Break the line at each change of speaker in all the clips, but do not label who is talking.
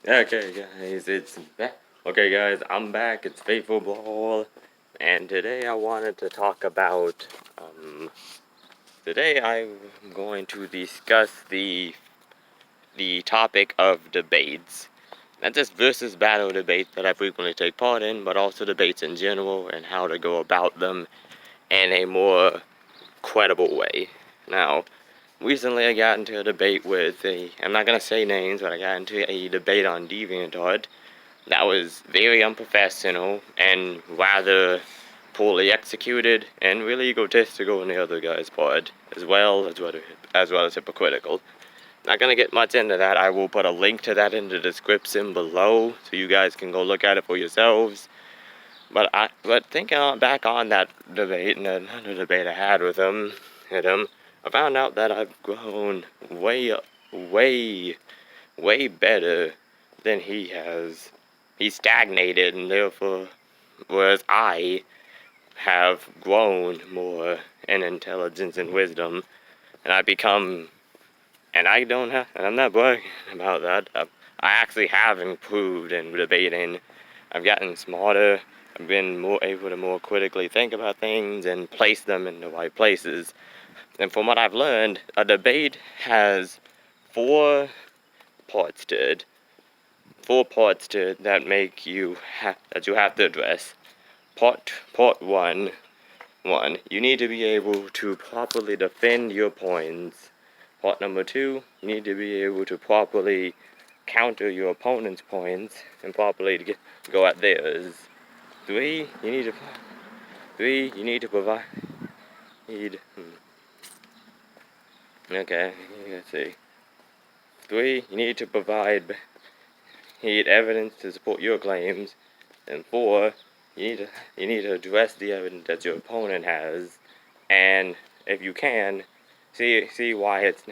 Okay, guys, it's back. Okay, guys, I'm back. It's Fateful Brawl, and today I wanted to talk about. Today I'm going to discuss the topic of debates. Not just versus battle debates that I frequently take part in, but also debates in general and how to go about them in a more credible way. Now, recently I got into a debate with I'm not gonna say names, but I got into a debate on DeviantArt that was very unprofessional and rather poorly executed and really egotistical on the other guy's part, as well as hypocritical. Not gonna get much into that. I will put a link to that in the description below so you guys can go look at it for yourselves. But thinking back on that debate and another debate I had with him, I found out that I've grown way, way better than he has. He stagnated, and therefore, whereas I have grown more in intelligence and wisdom, and and I'm not bragging about that. I actually have improved in debating. I've gotten smarter. I've been more able to more critically think about things and place them in the right places. And from what I've learned, a debate has four parts to it. Four parts to it that that you have to address. Part one, you need to be able to properly defend your points. Part number two, you need to be able to properly counter your opponent's points and properly go at theirs. Three, you need to provide. Okay, let's see. Three, you need to provide evidence to support your claims. And four, you need to address the evidence that your opponent has, and if you can, see why it's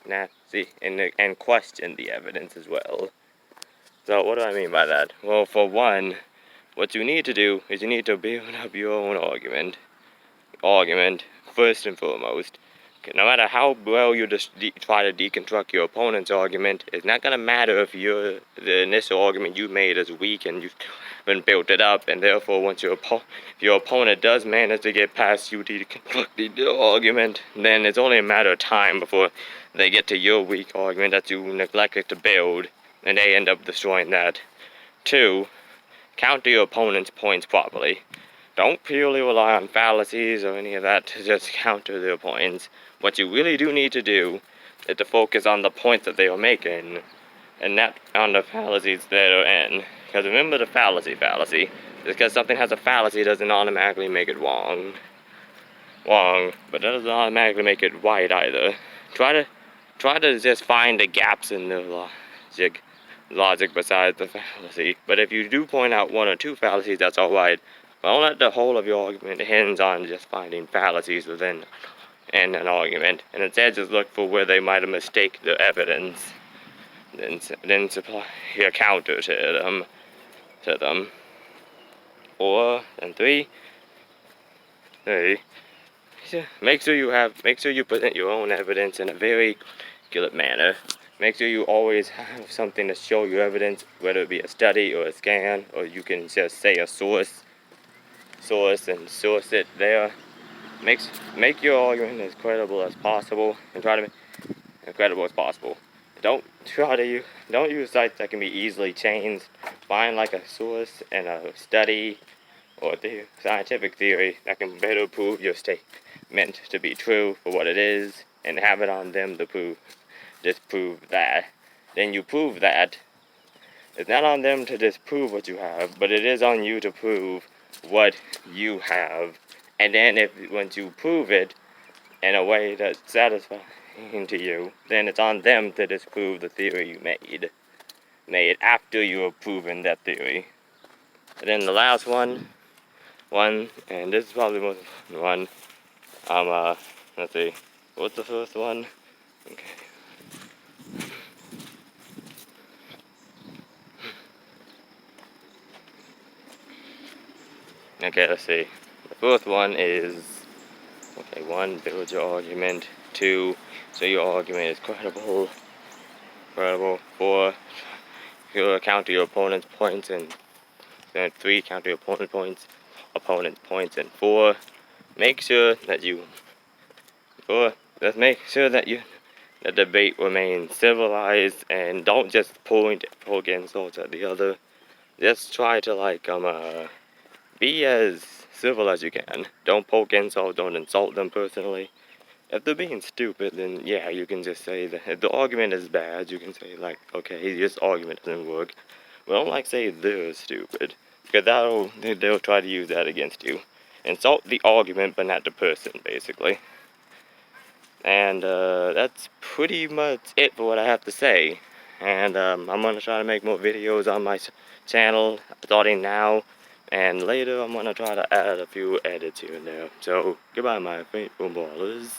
not and question the evidence as well. So what do I mean by that? Well, for one, what you need to do is you need to build up your own argument first and foremost. No matter how well you try to deconstruct your opponent's argument, it's not going to matter if the initial argument you made is weak and you've been built it up, and therefore once if your opponent does manage to get past you deconstruct the argument, then it's only a matter of time before they get to your weak argument that you neglected to build, and they end up destroying that. Two, counter your opponent's points properly. Don't purely rely on fallacies or any of that to just counter their points. What you really do need to do is to focus on the points that they are making and not on the fallacies that are in. Because remember the fallacy. Just because something has a fallacy doesn't automatically make it wrong. But that doesn't automatically make it right either. Try to just find the gaps in the logic besides the fallacy. But if you do point out one or two fallacies, that's alright. Don't let the whole of your argument hinge on just finding fallacies within an argument, and instead just look for where they might have mistaken the evidence, then supply your counter to them. And three, make sure you present your own evidence in a very good manner. Make sure you always have something to show your evidence, whether it be a study or a scan, or you can just say a source and source it there. Make your argument as credible as possible and try to make it as credible as possible. Don't use sites that can be easily changed. Find like a source and a study or scientific theory that can better prove your statement to be true for what it is, and have it on them to disprove that. Then you prove that. It's not on them to disprove what you have, but it is on you to prove what you have. And then once you prove it in a way that's satisfying to you, then it's on them to disprove the theory you made after you have proven that theory. And then the last one, and this is probably the most important one. Let's see, what's the first one? Okay. Okay, let's see. The fourth one is, okay, one, build your argument. Two, so your argument is credible. Four, counter your opponent's points, and then 3, counter your opponent's points, and 4, make sure that let's make sure that the debate remains civilized, and don't just poke insults at the other. Just try to be as civil as you can. Don't poke insults, don't insult them personally. If they're being stupid, then yeah, you can just say that if the argument is bad, you can say okay, this argument doesn't work. But don't say they're stupid, because they'll try to use that against you. Insult the argument, but not the person, basically. And that's pretty much it for what I have to say. And I'm gonna try to make more videos on my channel starting now. And later I'm gonna try to add a few edits here and there. So goodbye, my faithful ballers.